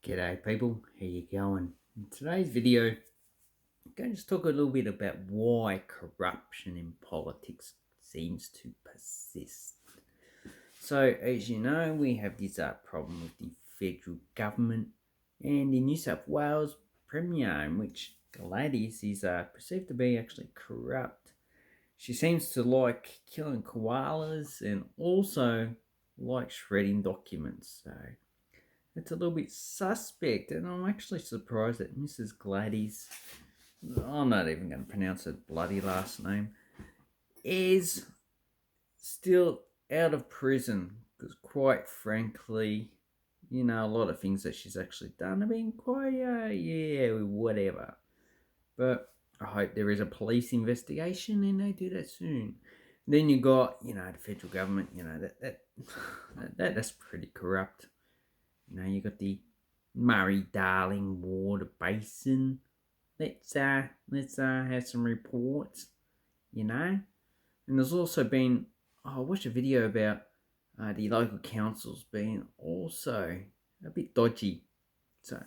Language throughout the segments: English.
G'day people, how you going? In today's video, I'm going to just talk a little bit about why corruption in politics seems to persist. So, as you know, we have this problem with the federal government and the New South Wales Premier, in which Gladys is perceived to be actually corrupt. She seems to like killing koalas and also like shredding documents. So it's a little bit suspect, and I'm actually surprised that Mrs. Gladys, I'm not even going to pronounce her bloody last name, is still out of prison. Because quite frankly, a lot of things that she's actually done have been quite, whatever. But I hope there is a police investigation and they do that soon. Then you got, the federal government, that's pretty corrupt. You got the Murray-Darling Water Basin. Let's have some reports, And there's also been, I watched a video about the local councils being also a bit dodgy. So,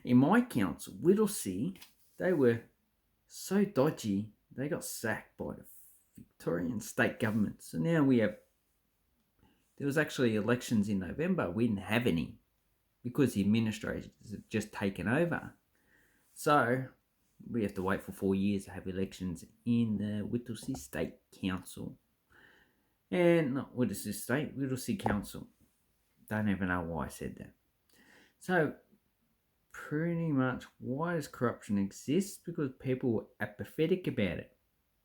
in my council, Whittlesea, they were so dodgy, they got sacked by the Victorian state government. So now there was actually elections in November. We didn't have any, because the administrators have just taken over. So we have to wait for 4 years to have elections in the Whittlesea State Council. And not Whittlesea State, Whittlesea Council. Don't even know why I said that. So pretty much, why does corruption exist? Because people were apathetic about it.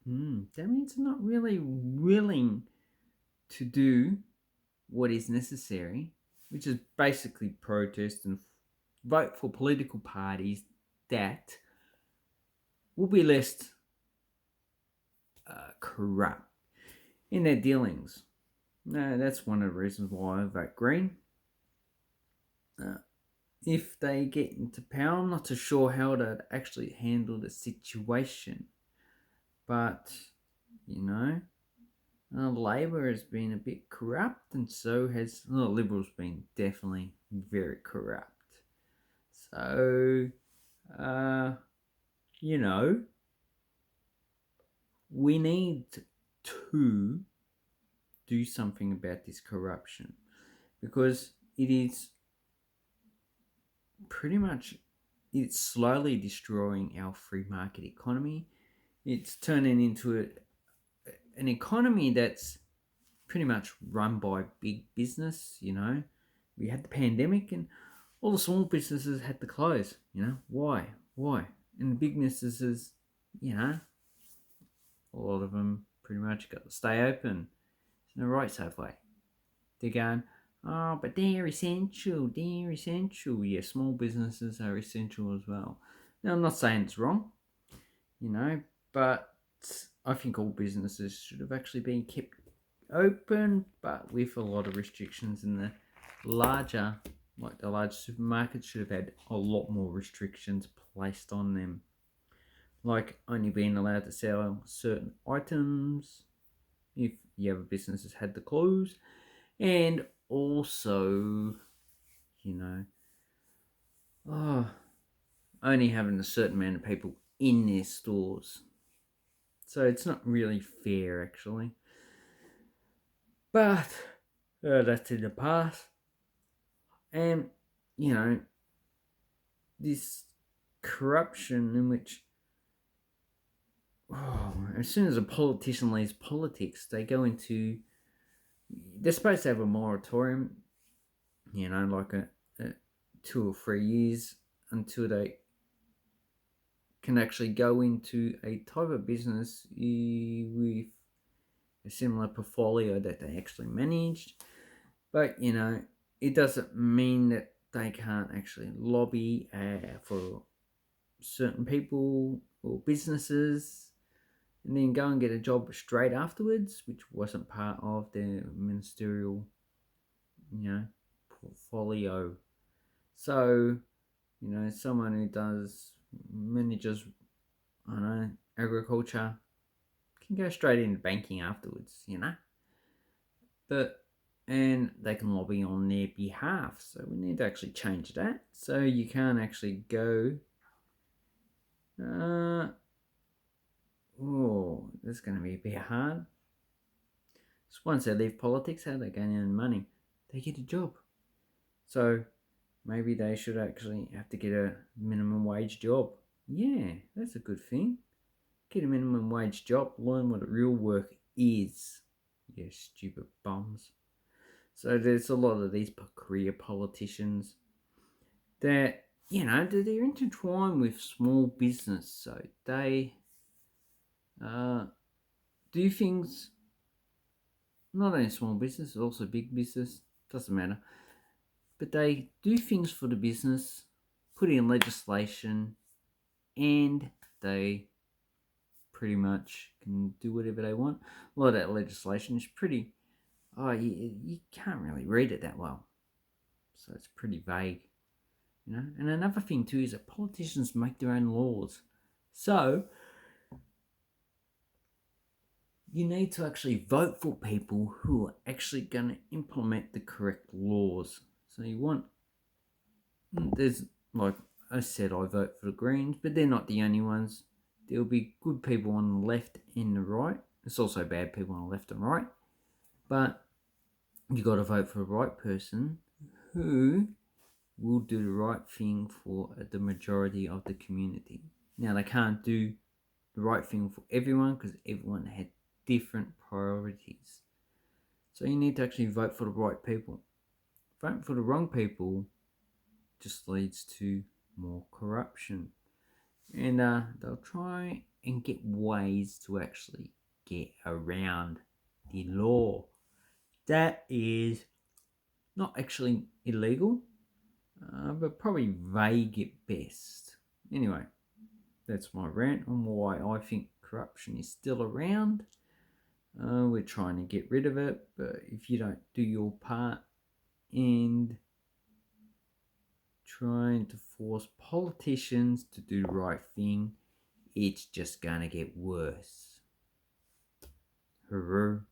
That means they're not really willing to do what is necessary, which is basically protest and vote for political parties that will be less corrupt in their dealings. That's one of the reasons why I vote Green. If they get into power, I'm not too sure how to actually handle the situation. But, Labor has been a bit corrupt, and so has Liberals been definitely very corrupt. So, we need to do something about this corruption, because it's slowly destroying our free market economy. It's turning into an economy that's pretty much run by big business. We had the pandemic and all the small businesses had to close. Why? And the big businesses, a lot of them pretty much got to stay open in the right sort of way. They're going, oh, but they're essential. Yeah, small businesses are essential as well. Now, I'm not saying it's wrong, but I think all businesses should have actually been kept open, but with a lot of restrictions. And the large supermarkets should have had a lot more restrictions placed on them, like only being allowed to sell certain items if the other businesses had to close, and also, only having a certain amount of people in their stores. So it's not really fair, actually. But that's in the past. And, this corruption in which, as soon as a politician leaves politics, they're supposed to have a moratorium, like a 2 or 3 years until they can actually go into a type of business with a similar portfolio that they actually managed. But, it doesn't mean that they can't actually lobby for certain people or businesses and then go and get a job straight afterwards, which wasn't part of their ministerial, portfolio. So, someone who manages, agriculture can go straight into banking afterwards, But and they can lobby on their behalf. So we need to actually change that. So you can't actually go, that's going to be a bit hard. So once they leave politics, how are they going to earn money? They get a job. So maybe they should actually have to get a minimum wage job. Yeah, that's a good thing. Get a minimum wage job, learn what real work is. You stupid bums. So there's a lot of these career politicians that, they're intertwined with small business. So they do things, not only small business, also big business, doesn't matter. But they do things for the business, put in legislation, and they pretty much can do whatever they want. A lot of that legislation is pretty, you can't really read it that well. So it's pretty vague, And another thing too is that politicians make their own laws. So you need to actually vote for people who are actually going to implement the correct laws. So there's, like I said, I vote for the Greens, but they're not the only ones. There'll be good people on the left and the right. There's also bad people on the left and right. But you got to vote for the right person who will do the right thing for the majority of the community. Now, they can't do the right thing for everyone because everyone had different priorities. So you need to actually vote for the right people. Voting for the wrong people just leads to more corruption. And they'll try and get ways to actually get around the law. That is not actually illegal, but probably vague at best. Anyway, that's my rant on why I think corruption is still around. We're trying to get rid of it, but if you don't do your part and trying to force politicians to do the right thing, it's just gonna get worse. Hooroo.